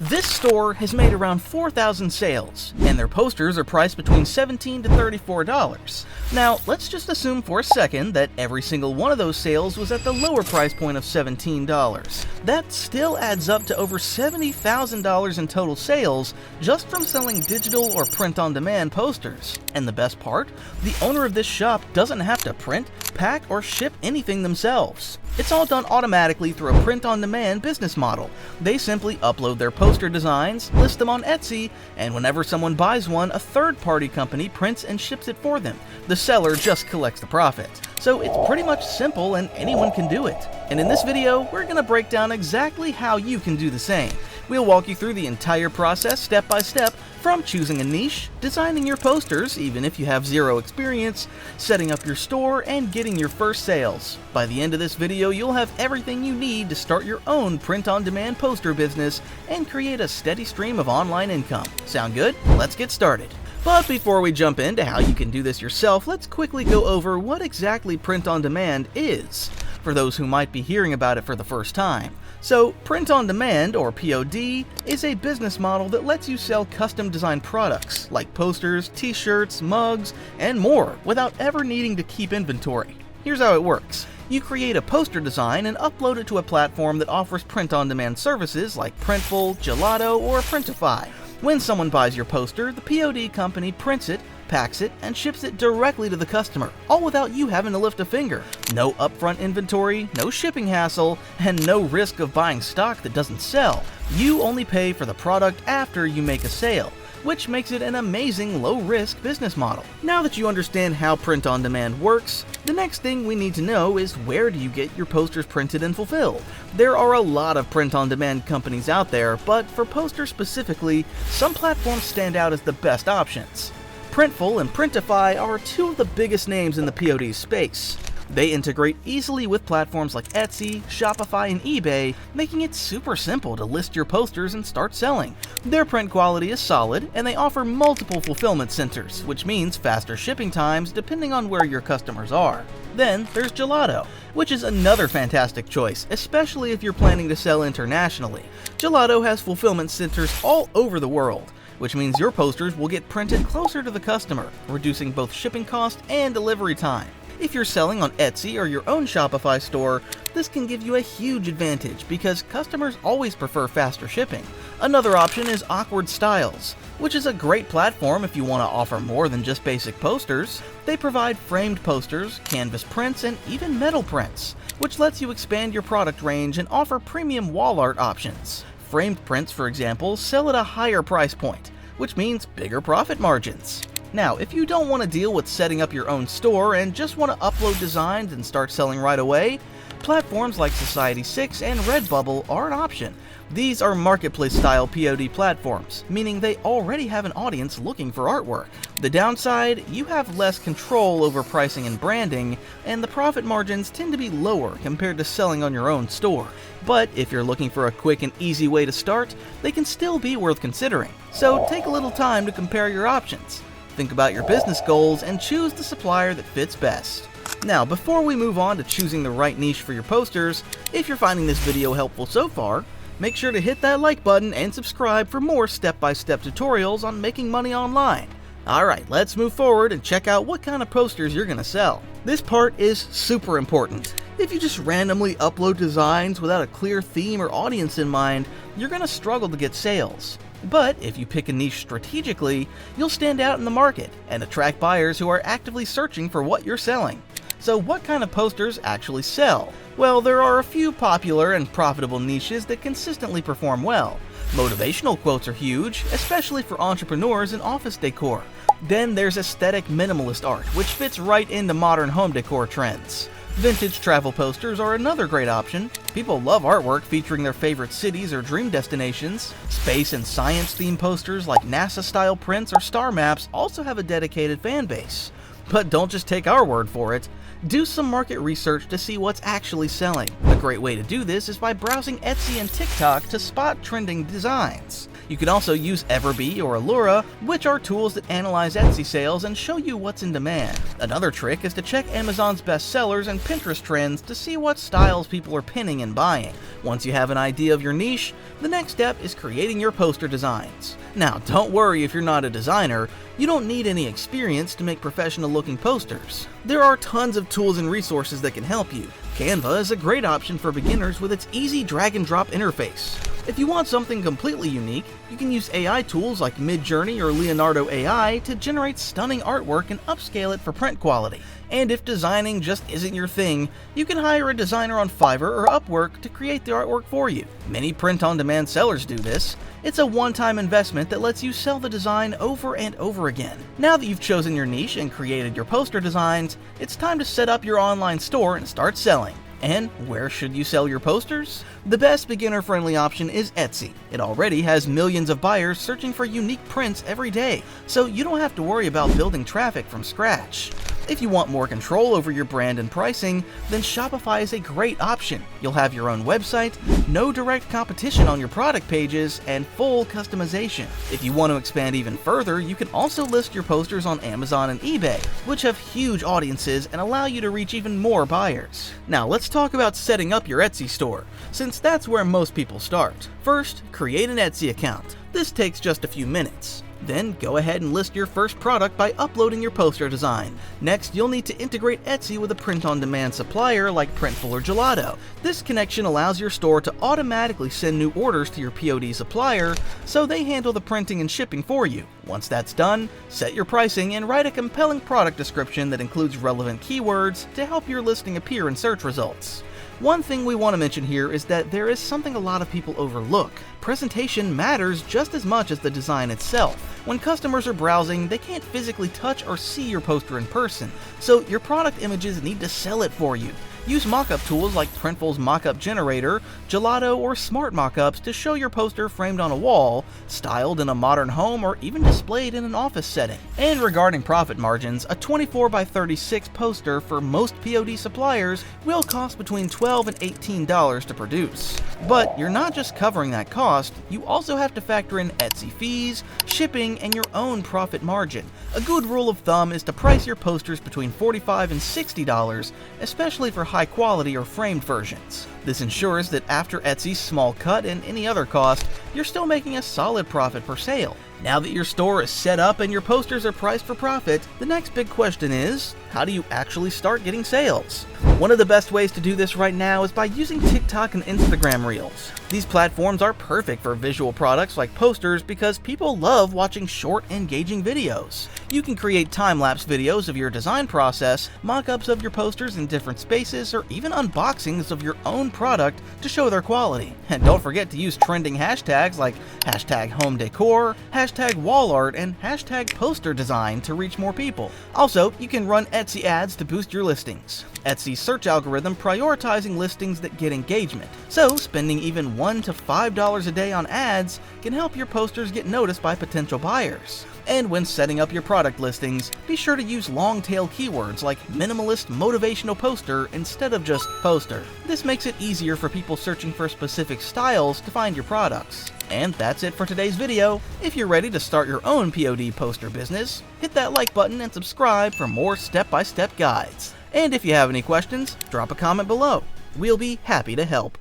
This store has made around 4,000 sales, and their posters are priced between $17 to $34. Now, let's just assume for a second that every single one of those sales was at the lower price point of $17. That still adds up to over $70,000 in total sales just from selling digital or print-on-demand posters. And the best part? The owner of this shop doesn't have to print, pack, or ship anything themselves. It's all done automatically through a print-on-demand business model. They simply upload their poster designs, list them on Etsy, and whenever someone buys one, a third-party company prints and ships it for them. The seller just collects the profit. So it's pretty much simple and anyone can do it. And in this video, we're going to break down exactly how you can do the same. We'll walk you through the entire process step by step, from choosing a niche, designing your posters even if you have zero experience, setting up your store, and getting your first sales. By the end of this video, you'll have everything you need to start your own print-on-demand poster business and create a steady stream of online income. Sound good? Let's get started. But before we jump into how you can do this yourself, let's quickly go over what exactly print-on-demand is, for those who might be hearing about it for the first time. So, print-on-demand, or POD, is a business model that lets you sell custom-designed products, like posters, t-shirts, mugs, and more, without ever needing to keep inventory. Here's how it works. You create a poster design and upload it to a platform that offers print-on-demand services like Printful, Gelato, or Printify. When someone buys your poster, the POD company prints it, packs it, and ships it directly to the customer, all without you having to lift a finger. No upfront inventory, no shipping hassle, and no risk of buying stock that doesn't sell. You only pay for the product after you make a sale, which makes it an amazing low-risk business model. Now that you understand how print-on-demand works, the next thing we need to know is where do you get your posters printed and fulfilled? There are a lot of print-on-demand companies out there, but for posters specifically, some platforms stand out as the best options. Printful and Printify are two of the biggest names in the POD space. They integrate easily with platforms like Etsy, Shopify, and eBay, making it super simple to list your posters and start selling. Their print quality is solid, and they offer multiple fulfillment centers, which means faster shipping times depending on where your customers are. Then there's Gelato, which is another fantastic choice, especially if you're planning to sell internationally. Gelato has fulfillment centers all over the world, which means your posters will get printed closer to the customer, reducing both shipping cost and delivery time. If you're selling on Etsy or your own Shopify store, this can give you a huge advantage because customers always prefer faster shipping. Another option is Awkward Styles, which is a great platform if you want to offer more than just basic posters. They provide framed posters, canvas prints, and even metal prints, which lets you expand your product range and offer premium wall art options. Framed prints, for example, sell at a higher price point, which means bigger profit margins. Now, if you don't want to deal with setting up your own store and just want to upload designs and start selling right away, platforms like Society6 and Redbubble are an option. These are marketplace-style POD platforms, meaning they already have an audience looking for artwork. The downside, you have less control over pricing and branding, and the profit margins tend to be lower compared to selling on your own store. But if you're looking for a quick and easy way to start, they can still be worth considering. So take a little time to compare your options. Think about your business goals and choose the supplier that fits best. Now, before we move on to choosing the right niche for your posters, if you're finding this video helpful so far, make sure to hit that like button and subscribe for more step-by-step tutorials on making money online. Alright, let's move forward and check out what kind of posters you're gonna sell. This part is super important. If you just randomly upload designs without a clear theme or audience in mind, you're gonna struggle to get sales. But if you pick a niche strategically, you'll stand out in the market and attract buyers who are actively searching for what you're selling. So what kind of posters actually sell? Well, there are a few popular and profitable niches that consistently perform well. Motivational quotes are huge, especially for entrepreneurs and office decor. Then there's aesthetic minimalist art, which fits right into modern home decor trends. Vintage travel posters are another great option. People love artwork featuring their favorite cities or dream destinations. Space and science themed posters like NASA-style prints or star maps also have a dedicated fan base. But don't just take our word for it. Do some market research to see what's actually selling. A great way to do this is by browsing Etsy and TikTok to spot trending designs. You can also use Everbee or Allura, which are tools that analyze Etsy sales and show you what's in demand. Another trick is to check Amazon's bestsellers and Pinterest trends to see what styles people are pinning and buying. Once you have an idea of your niche, the next step is creating your poster designs. Now, don't worry if you're not a designer, you don't need any experience to make professional-looking posters. There are tons of tools and resources that can help you. Canva is a great option for beginners with its easy drag-and-drop interface. If you want something completely unique, you can use AI tools like Midjourney or Leonardo AI to generate stunning artwork and upscale it for print quality. And if designing just isn't your thing, you can hire a designer on Fiverr or Upwork to create the artwork for you. Many print-on-demand sellers do this. It's a one-time investment that lets you sell the design over and over again. Now that you've chosen your niche and created your poster designs, it's time to set up your online store and start selling. And where should you sell your posters? The best beginner-friendly option is Etsy. It already has millions of buyers searching for unique prints every day, so you don't have to worry about building traffic from scratch. If you want more control over your brand and pricing, then Shopify is a great option. You'll have your own website, no direct competition on your product pages, and full customization. If you want to expand even further, you can also list your posters on Amazon and eBay, which have huge audiences and allow you to reach even more buyers. Now let's talk about setting up your Etsy store, since that's where most people start. First, create an Etsy account. This takes just a few minutes. Then go ahead and list your first product by uploading your poster design. Next, you'll need to integrate Etsy with a print-on-demand supplier like Printful or Gelato. This connection allows your store to automatically send new orders to your POD supplier, so they handle the printing and shipping for you. Once that's done, set your pricing and write a compelling product description that includes relevant keywords to help your listing appear in search results. One thing we want to mention here is that there is something a lot of people overlook. Presentation matters just as much as the design itself. When customers are browsing, they can't physically touch or see your poster in person, so your product images need to sell it for you. Use mockup tools like Printful's mockup generator, Gelato, or Smart Mockups to show your poster framed on a wall, styled in a modern home, or even displayed in an office setting. And regarding profit margins, a 24x36 poster for most POD suppliers will cost between $12 and $18 to produce. But you're not just covering that cost, you also have to factor in Etsy fees, shipping, and your own profit margin. A good rule of thumb is to price your posters between $45 and $60, especially for high quality or framed versions. This ensures that after Etsy's small cut and any other cost, you're still making a solid profit per sale. Now that your store is set up and your posters are priced for profit, the next big question is, how do you actually start getting sales? One of the best ways to do this right now is by using TikTok and Instagram Reels. These platforms are perfect for visual products like posters because people love watching short, engaging videos. You can create time-lapse videos of your design process, mock-ups of your posters in different spaces, or even unboxings of your own product to show their quality. And don't forget to use trending hashtags like #HomeDecor, #WallArt, and #PosterDesign to reach more people. Also, you can run Etsy ads to boost your listings. Etsy's search algorithm prioritizing listings that get engagement, so spending even $1 to $5 a day on ads can help your posters get noticed by potential buyers. And when setting up your product listings, be sure to use long-tail keywords like minimalist motivational poster instead of just poster. This makes it easier for people searching for specific styles to find your products. And that's it for today's video. If you're ready to start your own POD poster business, hit that like button and subscribe for more step-by-step guides. And if you have any questions, drop a comment below. We'll be happy to help.